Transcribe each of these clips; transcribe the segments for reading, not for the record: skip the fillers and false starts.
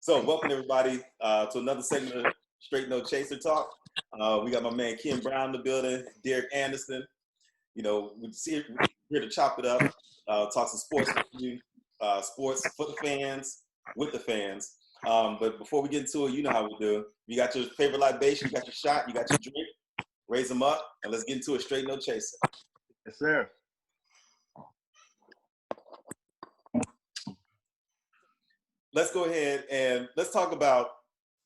So welcome everybody to another segment of Straight No Chaser Talk. We got my man Ken Brown in the building, Derek Anderson. You know, we're here to chop it up, talk some sports with you, sports for the fans, with the fans. But before we get into it, you know how we do. You got your favorite libation, you got your shot, you got your drink. Raise them up, and let's get into it. Straight No Chaser. Yes, sir. Let's go ahead and let's talk about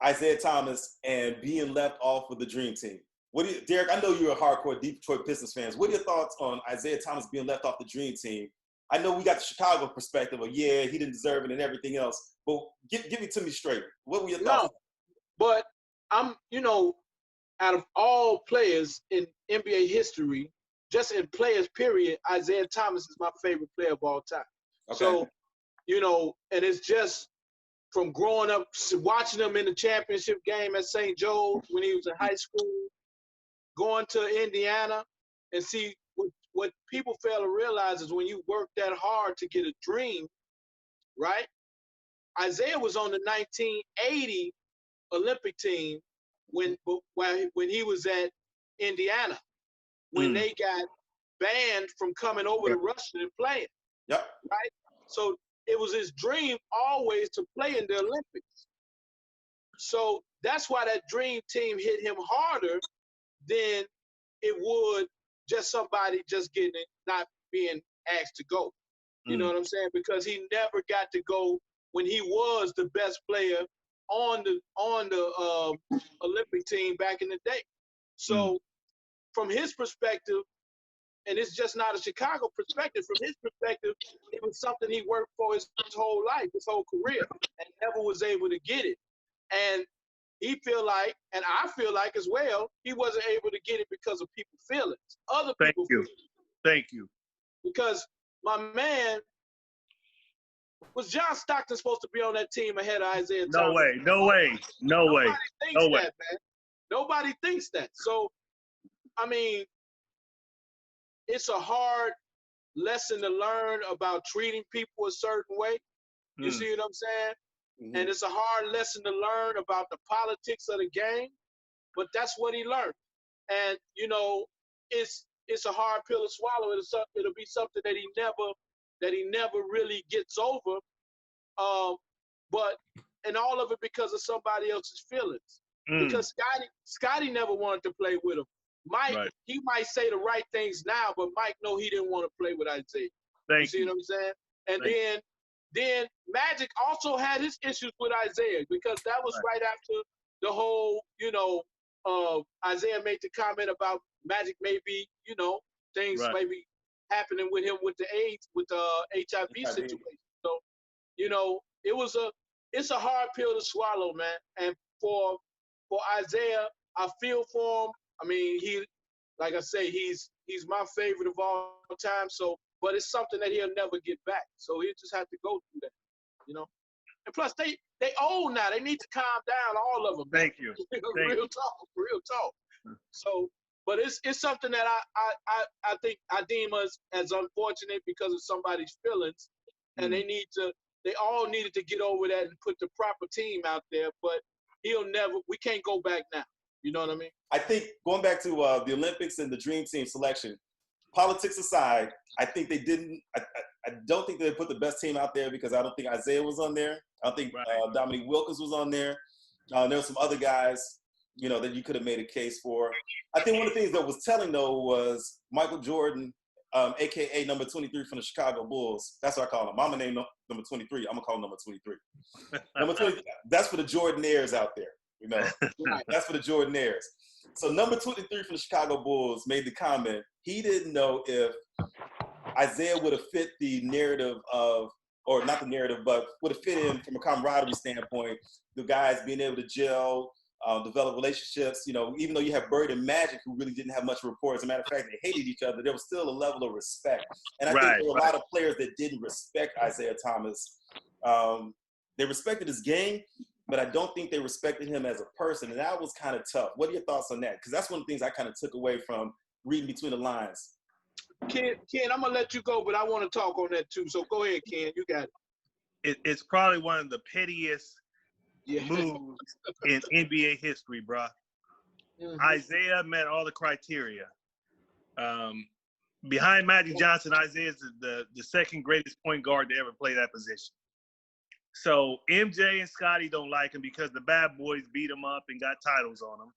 Isiah Thomas and being left off of the Dream Team. Derek, I know you're a hardcore Detroit Pistons fans. What are your thoughts on Isiah Thomas being left off the Dream Team? I know we got the Chicago perspective of, yeah, he didn't deserve it and everything else, but give it to me straight. What were your thoughts? No, but out of all players in NBA history, just in players, period, Isiah Thomas is my favorite player of all time. Okay. So, and it's just from growing up, watching him in the championship game at St. Joe's when he was in high school, going to Indiana, and see what people fail to realize is when you work that hard to get a dream, right? Isiah was on the 1980 Olympic team when he was at Indiana, when they got banned from coming over to Russia and playing. Yep. Right? So it was his dream always to play in the Olympics. So that's why that dream team hit him harder than it would just somebody just getting it, not being asked to go. You know what I'm saying? Because he never got to go when he was the best player on the Olympic team back in the day. So from his perspective, and it's just not a Chicago perspective, from his perspective, it was something he worked for his whole life, his whole career, and never was able to get it. And he feel like, and I feel like as well, he wasn't able to get it because of people's feelings. Thank you. Because my man, was John Stockton supposed to be on that team ahead of Isiah Thomas? No way. Nobody thinks that, man. Nobody thinks that. So, I mean, it's a hard lesson to learn about treating people a certain way. You see what I'm saying? Mm-hmm. And it's a hard lesson to learn about the politics of the game, but that's what he learned. And, it's a hard pill to swallow. It'll be something that he never really gets over. And all of it because of somebody else's feelings. Because Scotty never wanted to play with him. Mike, he might say the right things now, but Mike know he didn't want to play with Isiah. You see what I'm saying? And then Magic also had his issues with Isiah because that was right after the whole, Isiah made the comment about Magic maybe, things maybe happening with him with the AIDS, with the HIV situation. So, it's a hard pill to swallow, man. And for Isiah, I feel for him. I mean, like I say, he's my favorite of all time. So, but it's something that he'll never get back. So he just have to go through that, And plus, they old now. They need to calm down, all of them. Thank you. Real talk. So, but it's something that I think I deem as unfortunate because of somebody's feelings, and they all needed to get over that and put the proper team out there. But we can't go back now. You know what I mean? I think going back to the Olympics and the Dream Team selection, politics aside, I think they didn't. I don't think they put the best team out there because I don't think Isiah was on there. I don't think Dominique Wilkins was on there. There were some other guys, that you could have made a case for. I think one of the things that was telling though was Michael Jordan, AKA number 23 from the Chicago Bulls. That's what I call him. Mama named number 23. I'm gonna call him number 23. Number 23. That's for the Jordanaires out there. That's for the Jordanaires. So number 23 from the Chicago Bulls made the comment he didn't know if Isiah would have fit the narrative of, or not the narrative, but would have fit in from a camaraderie standpoint, the guys being able to gel, develop relationships. Even though you have Bird and Magic who really didn't have much rapport. As a matter of fact, they hated each other. There was still a level of respect. And I think there were a lot of players that didn't respect Isiah Thomas. They respected his game, but I don't think they respected him as a person. And that was kind of tough. What are your thoughts on that? Because that's one of the things I kind of took away from reading between the lines. Ken, I'm going to let you go, but I want to talk on that too. So go ahead, Ken. You got it. It's probably one of the pettiest moves in NBA history, bro. Mhm. Isiah met all the criteria. Behind Magic Johnson, Isiah is the second greatest point guard to ever play that position. So MJ and Scottie don't like him because the bad boys beat him up and got titles on him.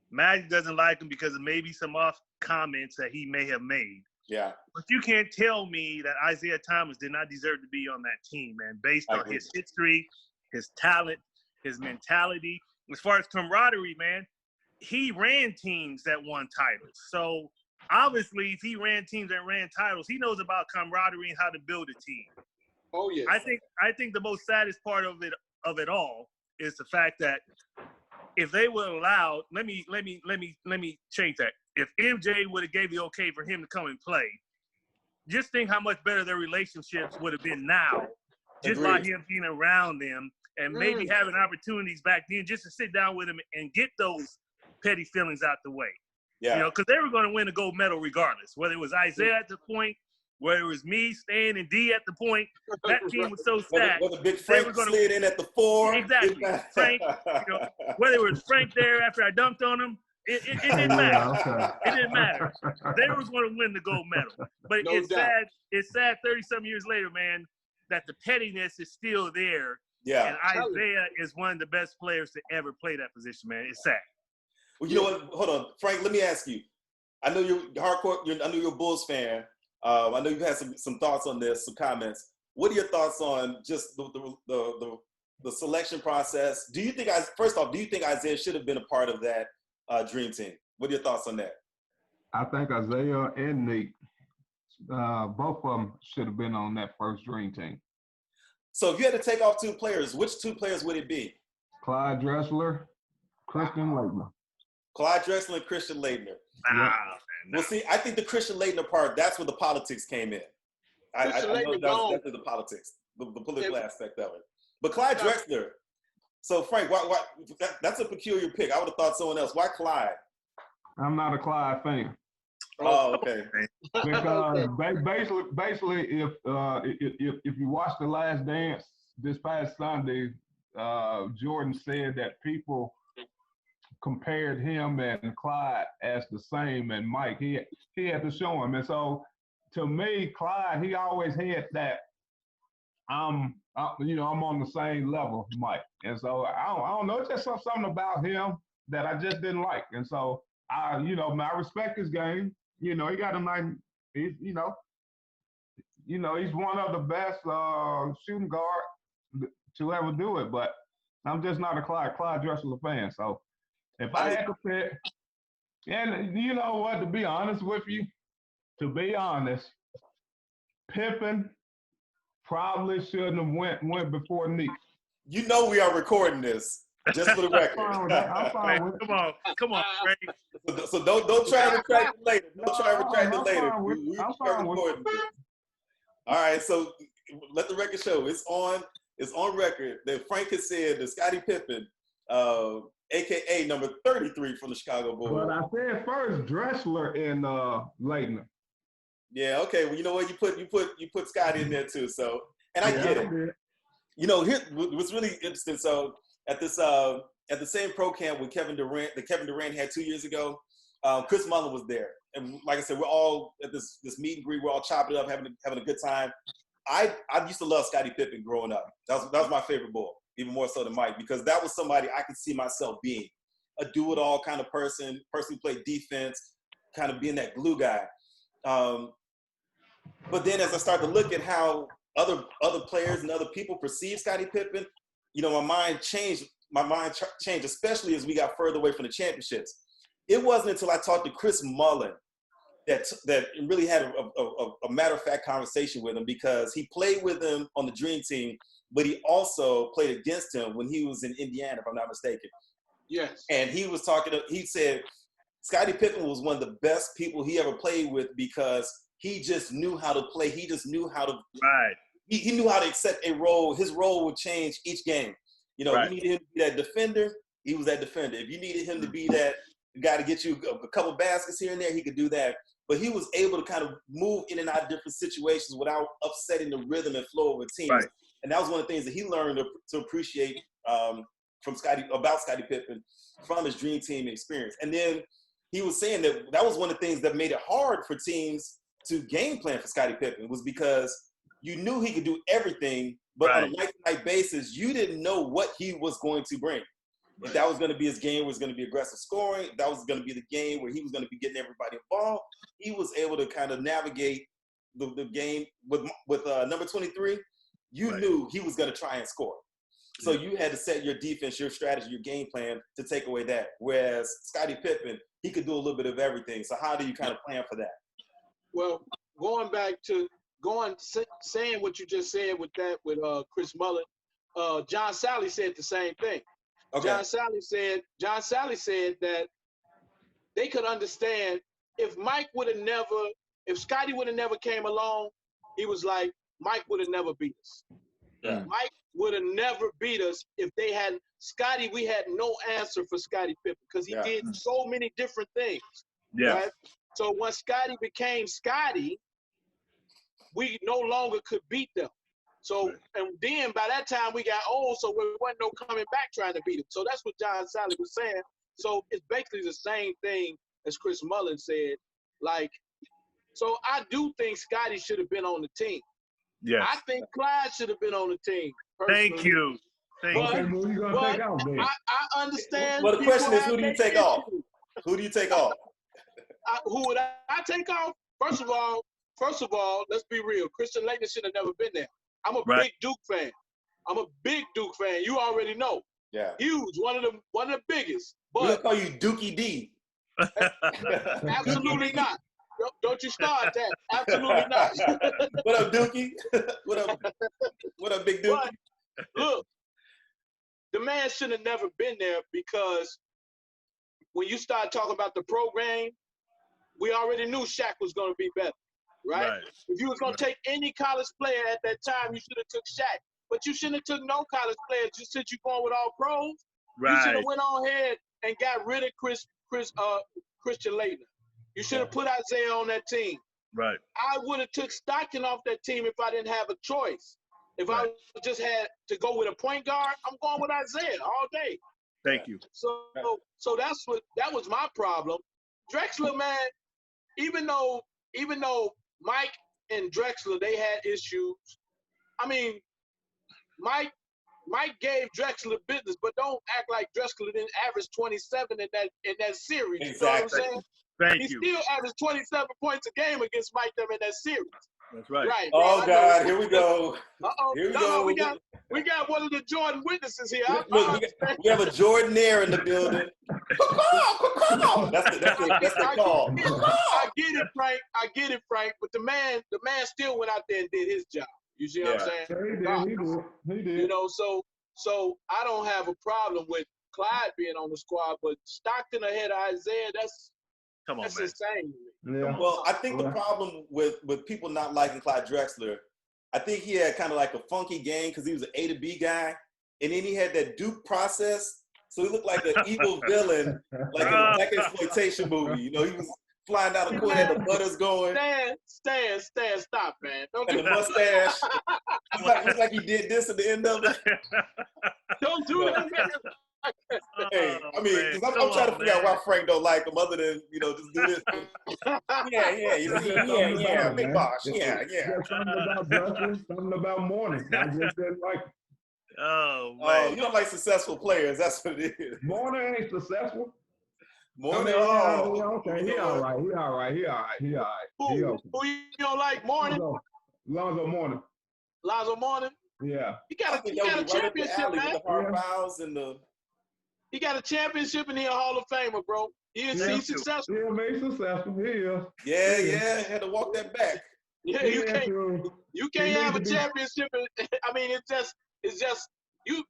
Magic doesn't like him because of maybe some off comments that he may have made. Yeah. But you can't tell me that Isiah Thomas did not deserve to be on that team, man, based on his history, his talent, his mentality. As far as camaraderie, man, he ran teams that won titles. So obviously, if he ran teams that ran titles, he knows about camaraderie and how to build a team. Oh yeah. I think the most saddest part of it all is the fact that if they would allow, let me change that. If MJ would have gave the okay for him to come and play, just think how much better their relationships would have been now, just by him being around them and maybe having opportunities back then just to sit down with him and get those petty feelings out the way. Yeah. You know, because they were going to win the gold medal regardless, whether it was Isiah at the point, whether it was me, Stan, and D at the point. That team was so stacked. Whether Big Frank slid in at the 4. Exactly. Frank, whether it was Frank there after I dunked on him, it didn't matter. Okay. It didn't matter. They were going to win the gold medal. But it's sad. It's sad 30-some years later, man, that the pettiness is still there. Yeah. And Isiah is one of the best players to ever play that position, man. It's sad. Well, you know what? Hold on, Frank. Let me ask you. I know you're hardcore. I know you're a Bulls fan. I know you've had some thoughts on this, some comments. What are your thoughts on just the selection process? Do you think first off, do you think Isiah should have been a part of that dream team? What are your thoughts on that? I think Isiah and Nick, both of them should have been on that first dream team. So if you had to take off 2 players, which 2 players would it be? Clyde Drexler, Christian Laettner. Clyde Drexler and Christian Laettner. Well, see, I think the Christian Laettner part, that's where the politics came in. I know that was definitely the politics, the political aspect of it. But Clyde Drexler, so Frank, why that's a peculiar pick. I would have thought someone else. Why Clyde? I'm not a Clyde fan. Oh, okay. Because basically, if you watch The Last Dance this past Sunday, Jordan said that people compared him and Clyde as the same, and Mike, he had to show him. And so, to me, Clyde, he always had that. I'm on the same level, Mike. And so I don't know. It's just something about him that I just didn't like. And so I respect his game. He got a nice. He's one of the best shooting guard to ever do it. But I'm just not a Clyde Drexler fan. So if I had to pick, and you know what, to be honest, Pippen probably shouldn't have went before Nick. You know we are recording this, just for the record. I'm fine with it. Come on, Frank. So don't try to retract it later. Don't try to retract it later. We are recording this. All right, so let the record show. It's on record that Frank has said that Scottie Pippen, AKA number 33 from the Chicago Bulls. But I said first Drexler and Laettner. Yeah, okay. Well, you know what? You put Scottie in there too. So, and I get it. Here what's really interesting. So at the same pro camp with Kevin Durant had 2 years ago, Chris Mullin was there, and like I said, we're all at this meet and greet. We're all chopping it up, having a good time. I used to love Scottie Pippen growing up. That was my favorite Bull, even more so than Mike, because that was somebody I could see myself being, a do-it-all kind of person who played defense, kind of being that glue guy. But then as I start to look at how other players and other people perceive Scottie Pippen, my mind changed. My mind changed, especially as we got further away from the championships. It wasn't until I talked to Chris Mullin that really had a matter-of-fact conversation with him, because he played with him on the Dream Team, but he also played against him when he was in Indiana, if I'm not mistaken. Yes. And he said Scottie Pippen was one of the best people he ever played with, because he just knew how to play. He just knew how to he knew how to accept a role. His role would change each game. You needed him to be that defender, he was that defender. If you needed him to be that guy to get you a couple baskets here and there, he could do that. But he was able to kind of move in and out of different situations without upsetting the rhythm and flow of a team. Right. And that was one of the things that he learned to appreciate from Scottie Pippen from his Dream Team experience. And then he was saying that was one of the things that made it hard for teams to game plan for Scottie Pippen, was because you knew he could do everything, but on a night-to-night basis, you didn't know what he was going to bring. If that was going to be his game, was going to be aggressive scoring, if that was going to be the game where he was going to be getting everybody involved, he was able to kind of navigate the game with number 23. You knew he was going to try and score. So you had to set your defense, your strategy, your game plan to take away that. Whereas Scottie Pippen, he could do a little bit of everything. So how do you kind of plan for that? Well, saying what you just said with Chris Mullin, John Sally said the same thing. Okay. John Sally said that they could understand if Scottie would have never came along, he was like, Mike would have never beat us. Yeah. Mike would have never beat us if they had Scottie. We had no answer for Scottie Pippen because he did so many different things. Yeah. Right? So when Scottie became Scottie, we no longer could beat them. So, and then by that time we got old, so there wasn't no coming back trying to beat him. So that's what John Sally was saying. So it's basically the same thing as Chris Mullin said. Like, so I do think Scottie should have been on the team. Yes. I think Clyde should have been on the team. Personally. Thank you. But I understand. Well, the question is, who do you take off? Who do you take off? Who would I take off? First of all, let's be real. Christian Laettner should have never been there. I'm a big Duke fan. You already know. Yeah. Huge. One of the biggest. But we'll call you Dookie D. Absolutely not. Don't you start that. Absolutely not. What up, Dookie? What up, Big Dookie? But, look, the man should have never been there because when you start talking about the program, we already knew Shaq was going to be better, right? If you was going to take any college player at that time, you should have took Shaq. But you shouldn't have took no college players just since you're going with all pros. Right. You should have went on ahead and got rid of Christian Laettner. You should have put Isiah on that team. Right. I would have took Stockton off that team if I didn't have a choice. If I just had to go with a point guard, I'm going with Isiah all day. Thank you. So that was my problem. Drexler, man, even though Mike and Drexler, they had issues. I mean, Mike gave Drexler business, but don't act like Drexler didn't average 27 in that series. Exactly. You know what I'm saying? Thank you. Still averaged 27 points a game against Mike them in that series. That's right. Right. Oh God, here we go. Here we go. We got one of the Jordan witnesses here. Look, we have a Jordanaire in the building. That's the call. I get it, Frank. But the man still went out there and did his job. You see what I'm saying? He did. You know, so I don't have a problem with Clyde being on the squad, but Stockton ahead of Isiah, that's insane. Yeah. Well, I think the problem with people not liking Clyde Drexler, I think he had kind of like a funky game because he was an A to B guy, and then he had that Duke process, so he looked like an evil villain, like in a black exploitation movie. You know, he was flying down the court, had the butters going. Stan, stop, man. Don't and do the mustache. It's like he did this at the end of it. Don't do that. Hey, I mean, because I'm trying to figure out why Frank don't like him, other than just do this. Yeah, big boss. Yeah. Something about breakfast, something about morning. I just didn't like. Oh, you don't like successful players. That's what it is. Morning ain't successful. Morning. Okay. He all right. Who you don't like? Morning. Lonzo Mourning. Lonzo Mourning. Yeah. He got a championship, man. The hard fouls and the. He got a championship and he a Hall of Famer, bro. He's successful. Yeah, he's successful. He is. Yeah. Had to walk that back. Yeah, you can't have a championship. I mean, it's just you.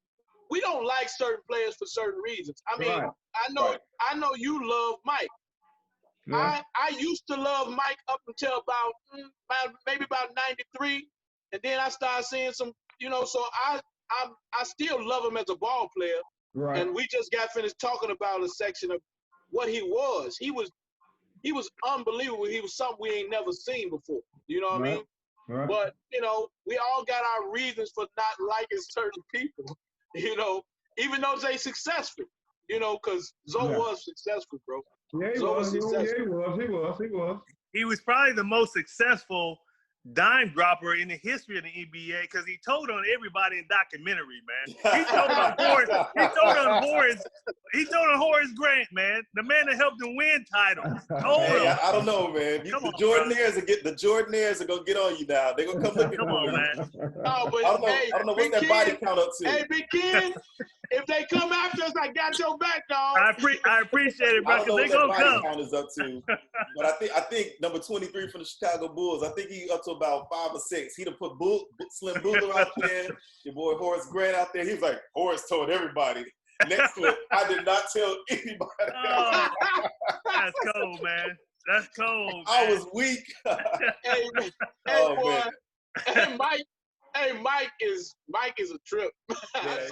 We don't like certain players for certain reasons. I mean, I know you love Mike. Yeah. I used to love Mike up until about maybe about 93, and then I started seeing some, so I still love him as a ball player. Right. And we just got finished talking about a section of what he was. He was unbelievable. He was something we ain't never seen before. You know what I mean? Right. But we all got our reasons for not liking certain people. Even though they successful, you know, because Zoe was successful, bro. Yeah, he Zoe was. He was. He was probably the most successful dime dropper in the history of the NBA because he told on everybody in documentary, man. He told on Horace Grant, man, the man that helped him win titles. I don't know, man. The Jordanaires are gonna get on you now. They're gonna come looking for you. Man. No, but I don't know what's that body count up to. Hey, Big Ken, if they come after us, I got your back, dog. I appreciate it, bro. I don't know They what that gonna body count is up to. But I think number 23 from the Chicago Bulls, I think he up to about 5 or 6. He'd have put Slim Booler out there, your boy Horace Grant out there. He was like, Horace told everybody. Next to it, I did not tell anybody. Oh, that's cold, man. That's cold, man. I was weak. Hey, boy. Man. Hey, Mike is a trip. Yeah,